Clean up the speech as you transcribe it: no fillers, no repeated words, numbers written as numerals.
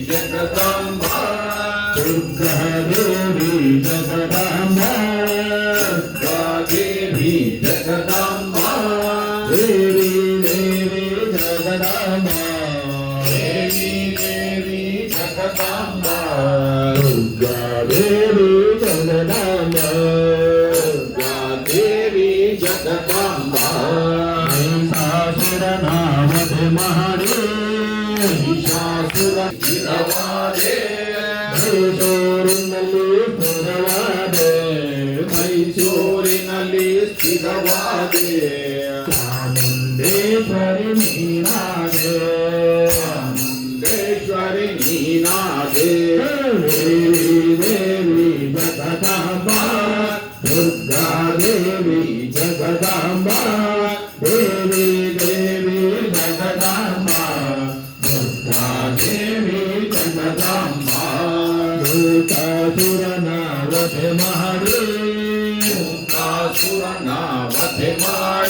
जगदम्बा दुर्गा देवी जगदम्बा दुर्गा देवी जगदम्बा देवी देवी जगदम्बा देवी देवी जगदम्बा दुर्गा देवी जगदम्बा दुर्गा देवी जगदम्बा महिषासुरनावध महारे महिषासुर गिरवादे ಮೈಸೂರಿನಲ್ಲಿ ಸ್ಥಿರವಾದೆ ಮೈಸೂರಿನಲ್ಲಿ ಸ್ಥಿರವಾದೆ ಚಾಮುಂಡೇಶ್ವರಿ ನೀನಾದೆ ಚಾಮುಂಡೇಶ್ವರಿ ನೀನಾದೆ ದೇವಿ ದೇವಿ ಜಗದಾಂಬ ದುರ್ಗಾ ದೇವಿ ಜಗದಾಂಬ ದೇವಿ ದೇವಿ ಜಗದಾಂಬ ದುರ್ಗಾ ದೇವಿ ಜಗದಾಂಬ ಭೂತಾಸುರನ ವಧೆ ಮಾಡಿ ಮೂಕಾಸುರನ ವಧೆ ಮಾಡಿ